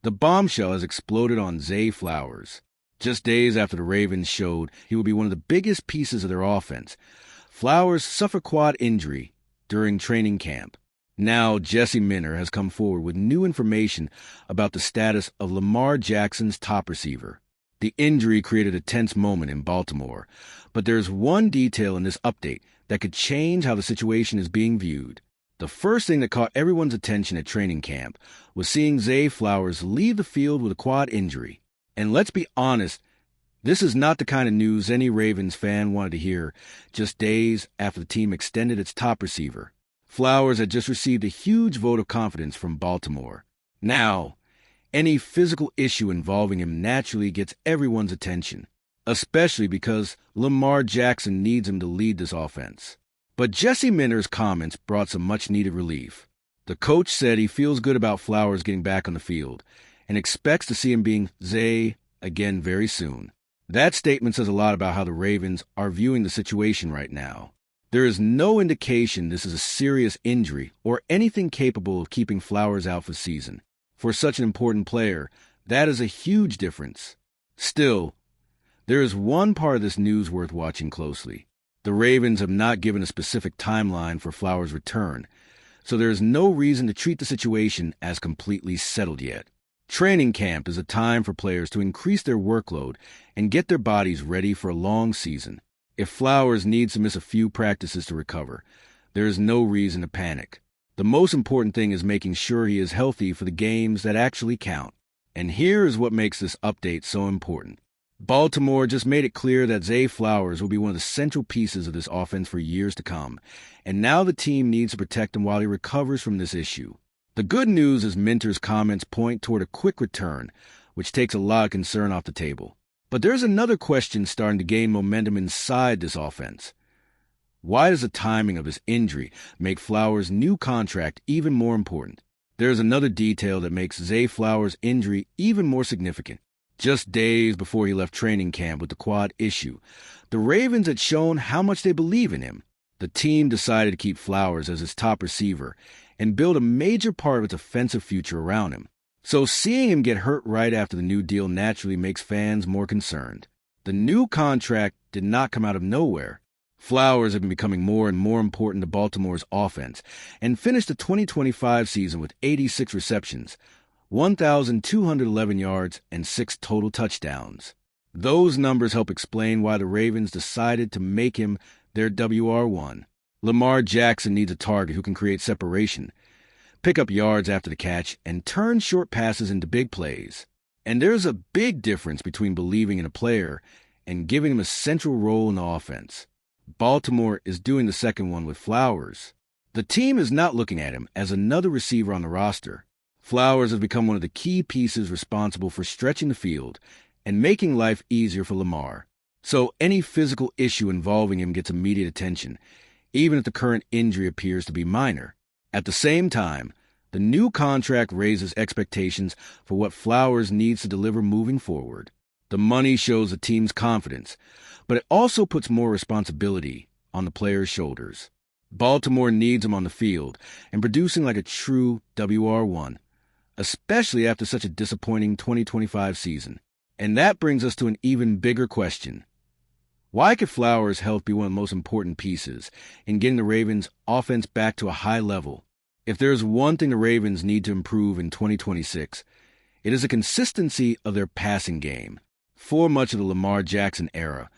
The bombshell has exploded on Zay Flowers. Just days after the Ravens showed he would be one of the biggest pieces of their offense, Flowers suffered quad injury during training camp. Now, Jesse Minter has come forward with new information about the status of Lamar Jackson's top receiver. The injury created a tense moment in Baltimore, but there's one detail in this update that could change how the situation is being viewed. The first thing that caught everyone's attention at training camp was seeing Zay Flowers leave the field with a quad injury. And let's be honest, this is not the kind of news any Ravens fan wanted to hear just days after the team extended its top receiver. Flowers had just received a huge vote of confidence from Baltimore. Now, any physical issue involving him naturally gets everyone's attention, especially because Lamar Jackson needs him to lead this offense. But Jesse Minter's comments brought some much-needed relief. The coach said he feels good about Flowers getting back on the field and expects to see him being Zay again very soon. That statement says a lot about how the Ravens are viewing the situation right now. There is no indication this is a serious injury or anything capable of keeping Flowers out for the season. For such an important player, that is a huge difference. Still, there is one part of this news worth watching closely. The Ravens have not given a specific timeline for Flowers' return, so there is no reason to treat the situation as completely settled yet. Training camp is a time for players to increase their workload and get their bodies ready for a long season. If Flowers needs to miss a few practices to recover, there is no reason to panic. The most important thing is making sure he is healthy for the games that actually count. And here is what makes this update so important. Baltimore just made it clear that Zay Flowers will be one of the central pieces of this offense for years to come, and now the team needs to protect him while he recovers from this issue. The good news is Minter's comments point toward a quick return, which takes a lot of concern off the table. But there's another question starting to gain momentum inside this offense. Why does the timing of his injury make Flowers' new contract even more important? There's another detail that makes Zay Flowers' injury even more significant. Just days before he left training camp with the quad issue, the Ravens had shown how much they believe in him. The team decided to keep Flowers as its top receiver and build a major part of its offensive future around him. So seeing him get hurt right after the new deal naturally makes fans more concerned. The new contract did not come out of nowhere. Flowers have been becoming more and more important to Baltimore's offense and finished the 2025 season with 86 receptions, 1,211 yards, and 6 total touchdowns. Those numbers help explain why the Ravens decided to make him their WR1. Lamar Jackson needs a target who can create separation, pick up yards after the catch, and turn short passes into big plays. And there's a big difference between believing in a player and giving him a central role in the offense. Baltimore is doing the second one with Flowers. The team is not looking at him as another receiver on the roster. Flowers has become one of the key pieces responsible for stretching the field and making life easier for Lamar. So any physical issue involving him gets immediate attention, even if the current injury appears to be minor. At the same time, the new contract raises expectations for what Flowers needs to deliver moving forward. The money shows the team's confidence, but it also puts more responsibility on the player's shoulders. Baltimore needs him on the field and producing like a true WR1, especially after such a disappointing 2025 season. And that brings us to an even bigger question. Why could Flowers' health be one of the most important pieces in getting the Ravens' offense back to a high level? If there's one thing the Ravens need to improve in 2026, it is the consistency of their passing game. For much of the Lamar Jackson era,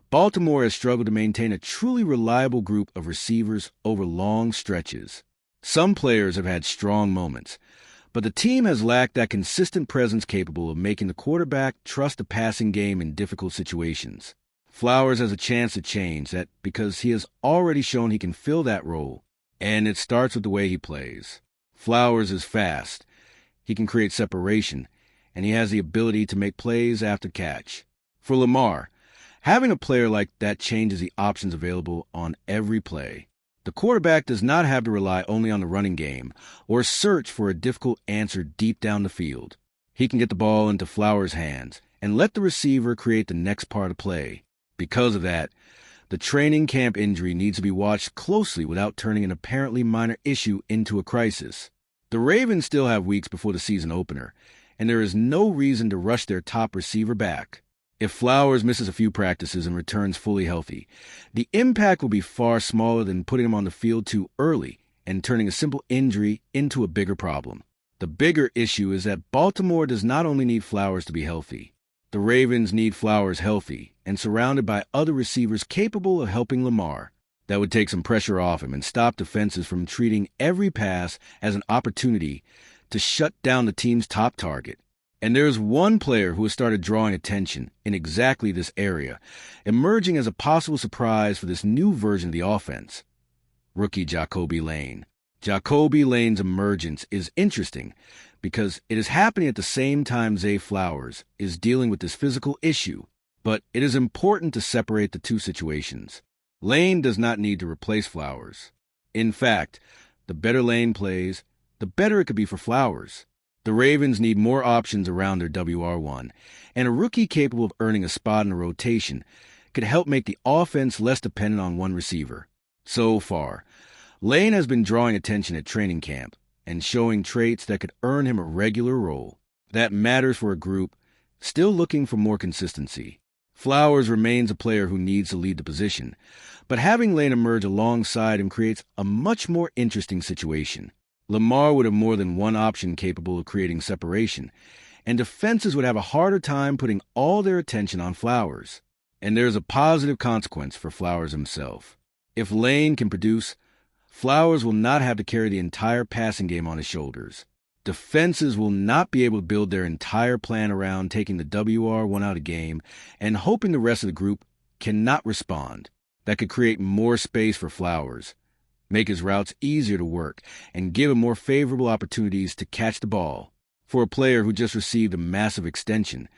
Baltimore has struggled to maintain a truly reliable group of receivers over long stretches. Some players have had strong moments, but the team has lacked that consistent presence capable of making the quarterback trust the passing game in difficult situations. Flowers has a chance to change that because he has already shown he can fill that role, and it starts with the way he plays. Flowers is fast, he can create separation, and he has the ability to make plays after catch. For Lamar, having a player like that changes the options available on every play. The quarterback does not have to rely only on the running game or search for a difficult answer deep down the field. He can get the ball into Flowers' hands and let the receiver create the next part of play. Because of that, the training camp injury needs to be watched closely without turning an apparently minor issue into a crisis. The Ravens still have weeks before the season opener, and there is no reason to rush their top receiver back. If Flowers misses a few practices and returns fully healthy, the impact will be far smaller than putting him on the field too early and turning a simple injury into a bigger problem. The bigger issue is that Baltimore does not only need Flowers to be healthy. The Ravens need Flowers healthy and surrounded by other receivers capable of helping Lamar. That would take some pressure off him and stop defenses from treating every pass as an opportunity to shut down the team's top target. And there's one player who has started drawing attention in exactly this area, emerging as a possible surprise for this new version of the offense. Rookie Jacoby Lane. Jacoby Lane's emergence is interesting because it is happening at the same time Zay Flowers is dealing with this physical issue, but it is important to separate the two situations. Lane does not need to replace Flowers. In fact, the better Lane plays, the better it could be for Flowers. The Ravens need more options around their WR1, and a rookie capable of earning a spot in a rotation could help make the offense less dependent on one receiver. So far, Lane has been drawing attention at training camp and showing traits that could earn him a regular role. That matters for a group still looking for more consistency. Flowers remains a player who needs to lead the position, but having Lane emerge alongside him creates a much more interesting situation. Lamar would have more than one option capable of creating separation, and defenses would have a harder time putting all their attention on Flowers. And there's a positive consequence for Flowers himself. If Lane can produce, Flowers will not have to carry the entire passing game on his shoulders. Defenses will not be able to build their entire plan around taking the WR1 out of game and hoping the rest of the group cannot respond. That could create more space for Flowers, make his routes easier to work, and give him more favorable opportunities to catch the ball. For a player who just received a massive extension,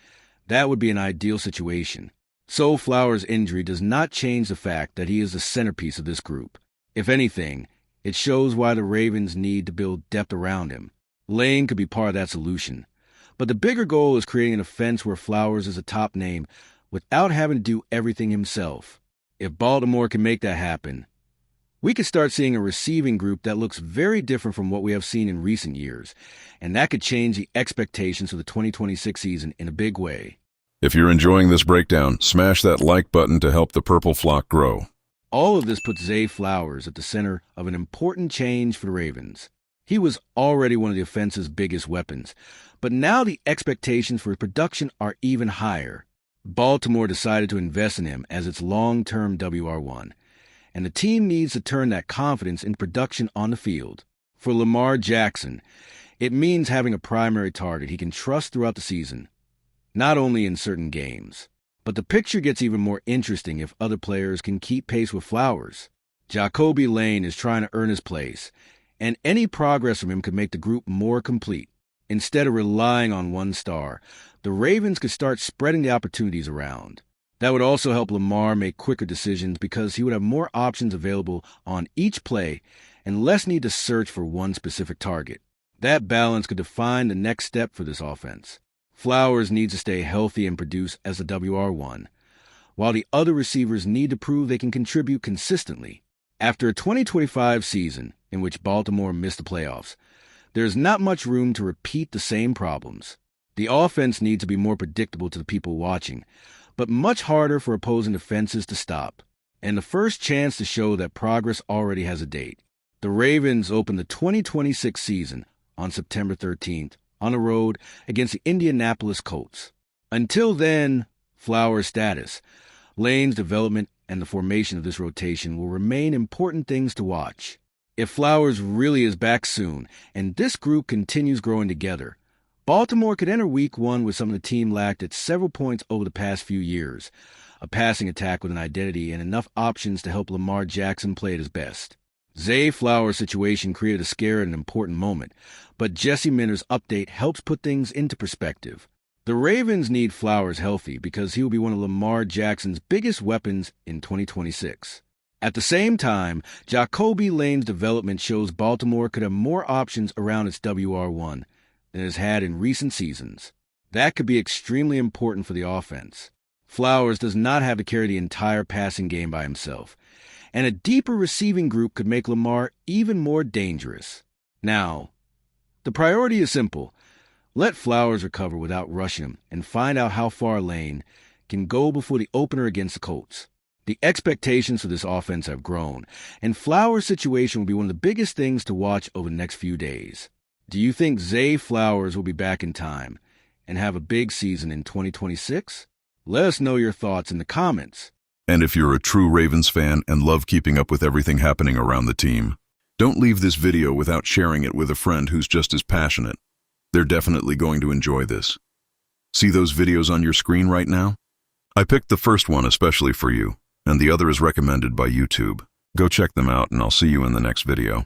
that would be an ideal situation. So Flowers' injury does not change the fact that he is the centerpiece of this group. If anything, it shows why the Ravens need to build depth around him. Lane could be part of that solution. But the bigger goal is creating an offense where Flowers is a top name without having to do everything himself. If Baltimore can make that happen, we could start seeing a receiving group that looks very different from what we have seen in recent years, and that could change the expectations for the 2026 season in a big way. If you're enjoying this breakdown, smash that like button to help the purple flock grow. All of this puts Zay Flowers at the center of an important change for the Ravens. He was already one of the offense's biggest weapons, but now the expectations for his production are even higher. Baltimore decided to invest in him as its long-term WR1, and the team needs to turn that confidence into production on the field. For Lamar Jackson, it means having a primary target he can trust throughout the season, not only in certain games. But the picture gets even more interesting if other players can keep pace with Flowers. Jacoby Lane is trying to earn his place, and any progress from him could make the group more complete. Instead of relying on one star, the Ravens could start spreading the opportunities around. That would also help Lamar make quicker decisions because he would have more options available on each play and less need to search for one specific target. That balance could define the next step for this offense. Flowers needs to stay healthy and produce as a WR1, while the other receivers need to prove they can contribute consistently. After a 2025 season in which Baltimore missed the playoffs, there's not much room to repeat the same problems. The offense needs to be more predictable to the people watching, but much harder for opposing defenses to stop. And the first chance to show that progress already has a date. The Ravens open the 2026 season on September 13th on the road against the Indianapolis Colts. Until then, Flowers' status, Lane's development, and the formation of this rotation will remain important things to watch. If Flowers really is back soon, and this group continues growing together, Baltimore could enter Week 1 with something the team lacked at several points over the past few years, a passing attack with an identity and enough options to help Lamar Jackson play at his best. Zay Flowers' situation created a scare at an important moment, but Jesse Minter's update helps put things into perspective. The Ravens need Flowers healthy because he will be one of Lamar Jackson's biggest weapons in 2026. At the same time, Jacoby Lane's development shows Baltimore could have more options around its WR1 than it has had in recent seasons. That could be extremely important for the offense. Flowers does not have to carry the entire passing game by himself, and a deeper receiving group could make Lamar even more dangerous. Now, the priority is simple. Let Flowers recover without rushing him and find out how far Lane can go before the opener against the Colts. The expectations for this offense have grown, and Flowers' situation will be one of the biggest things to watch over the next few days. Do you think Zay Flowers will be back in time and have a big season in 2026? Let us know your thoughts in the comments. And if you're a true Ravens fan and love keeping up with everything happening around the team, don't leave this video without sharing it with a friend who's just as passionate. They're definitely going to enjoy this. See those videos on your screen right now? I picked the first one especially for you, and the other is recommended by YouTube. Go check them out, and I'll see you in the next video.